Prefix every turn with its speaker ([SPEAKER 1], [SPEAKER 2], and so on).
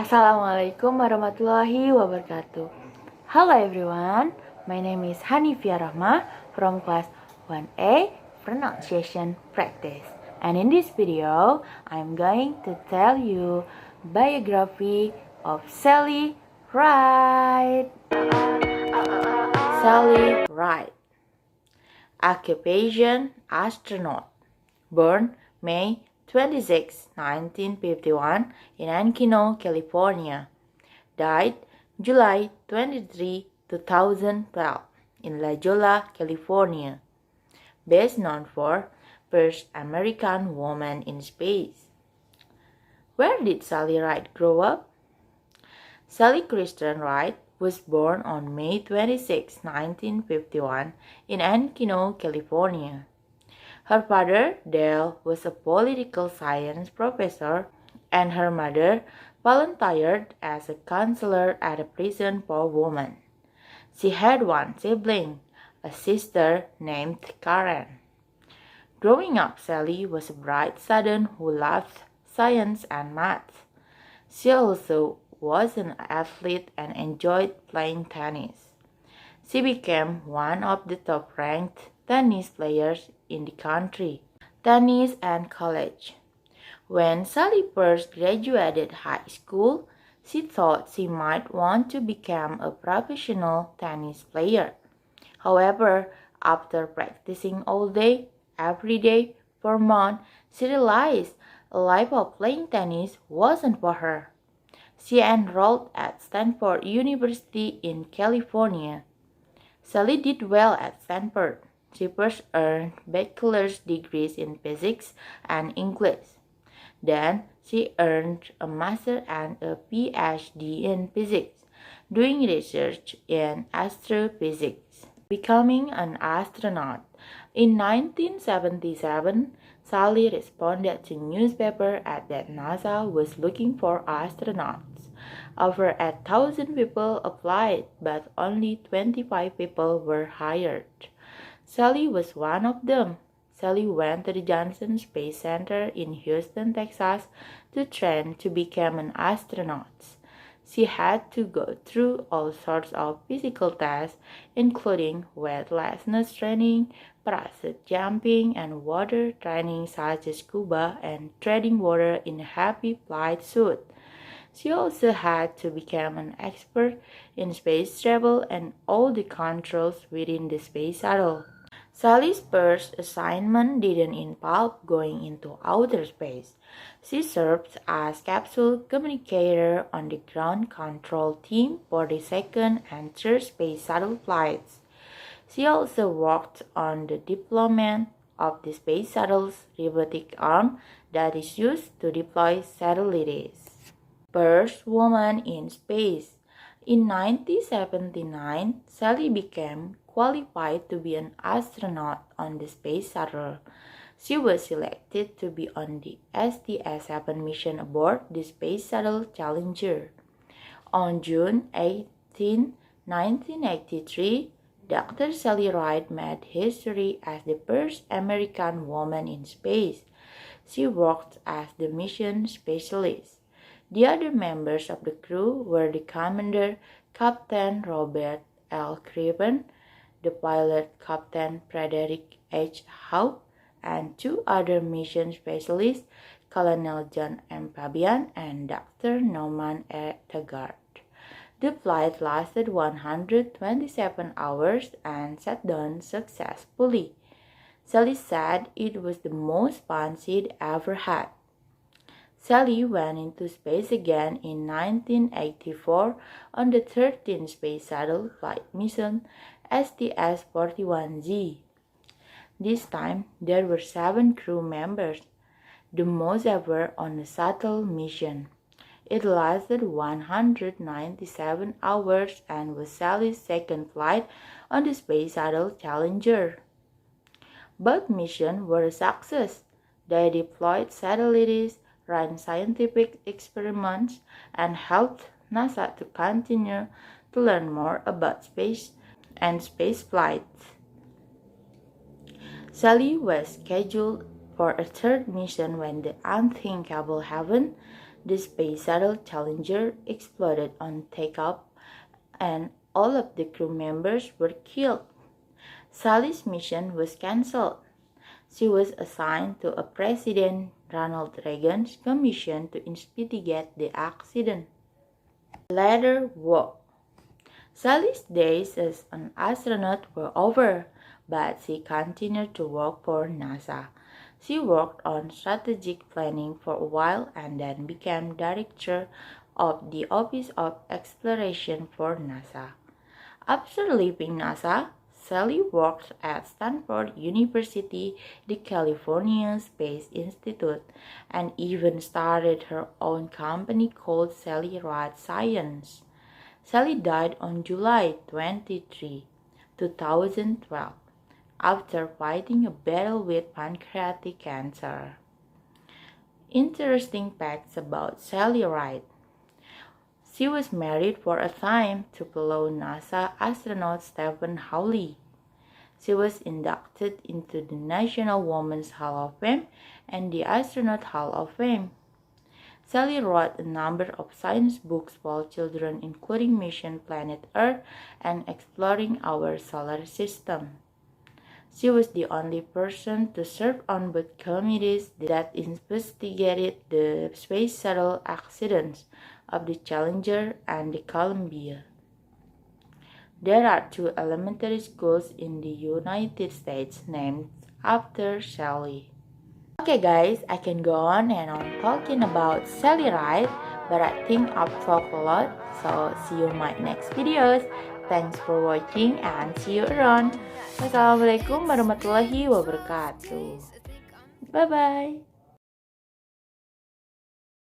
[SPEAKER 1] Assalamualaikum warahmatullahi wabarakatuh. Hello everyone, my name is Hannifiah Rahmah from class 1A Pronunciation Practice. And in this video, I'm going to tell you biography of Sally Ride. Sally Ride. Occupation astronaut. Born May 26, 1951 in Encino, California. Died July 23, 2012 in La Jolla, California. Best known for first American woman in space. Where did Sally Ride grow up? Sally Kristen Ride was born on May 26, 1951 in Encino, California. Her father, Dale, was a political science professor, and her mother volunteered as a counselor at a prison for women. She had one sibling, a sister named Karen. Growing up, Sally was a bright student who loved science and math. She also was an athlete and enjoyed playing tennis. She became one of the top-ranked tennis players in the country. Tennis and college. When Sally first graduated high school, she thought she might want to become a professional tennis player. However, after practicing all day, every day, for months, she realized a life of playing tennis wasn't for her. She enrolled at Stanford University in California. Sally did well at Stanford. She first earned bachelor's degrees in physics and English. Then she earned a master and a PhD in physics, doing research in astrophysics, becoming an astronaut. In 1977, Sally responded to newspaper ad that NASA was looking for astronauts. Over 1,000 people applied, but only 25 people were hired. Sally was one of them. Sally went to the Johnson Space Center in Houston, Texas to train to become an astronaut. She had to go through all sorts of physical tests, including weightlessness training, parachute jumping, and water training such as scuba and treading water in a heavy flight suit. She also had to become an expert in space travel and all the controls within the space shuttle. Sally's first assignment didn't involve going into outer space. She served as capsule communicator on the ground control team for the second and third space shuttle flights. She also worked on the deployment of the space shuttle's robotic arm that is used to deploy satellites. First woman in space. In 1979, Sally became qualified to be an astronaut on the space shuttle. She was selected to be on the STS-7 mission aboard the Space Shuttle Challenger. On June 18, 1983, Dr. Sally Ride made history as the first American woman in space. She worked as the mission specialist. The other members of the crew were the commander, Captain Robert L. Craven, the pilot, Captain Frederick H. Howe, and two other mission specialists, Colonel John M. Fabian and Dr. Norman A. Taggart. The flight lasted 127 hours and set down successfully. Sally said it was the most fun she'd ever had. Sally went into space again in 1984 on the 13th Space Shuttle flight mission STS-41Z. This time, there were 7 crew members, the most ever on a shuttle mission. It lasted 197 hours and was Sally's second flight on the Space Shuttle Challenger. Both missions were a success. They deployed satellites, ran scientific experiments, and helped NASA to continue to learn more about space and space flight. Sally was scheduled for a third mission when the unthinkable happened. The space shuttle Challenger exploded on takeoff and all of the crew members were killed. Sally's mission was cancelled. She was assigned to a President Ronald Reagan's commission to investigate the accident. Later work. Sally's days as an astronaut were over, but she continued to work for NASA. She worked on strategic planning for a while and then became director of the Office of Exploration for NASA. After leaving NASA, Sally worked at Stanford University, the California Space Institute, and even started her own company called Sally Ride Science. Sally died on July 23, 2012, after fighting a battle with pancreatic cancer. Interesting facts about Sally Ride. She was married for a time to fellow NASA astronaut Stephen Hawley. She was inducted into the National Women's Hall of Fame and the Astronaut Hall of Fame. Sally wrote a number of science books for children, including Mission Planet Earth and Exploring Our Solar System. She was the only person to serve on both committees that investigated the space shuttle accidents of the Challenger and the Columbia. There are 2 elementary schools in the United States named after Sally. Okay guys, I can go on and on talking about Sally Ride, but I think I've talked a lot, so see you in my next videos. Thanks for watching and see you around. Wassalamualaikum warahmatullahi wabarakatuh. Bye bye.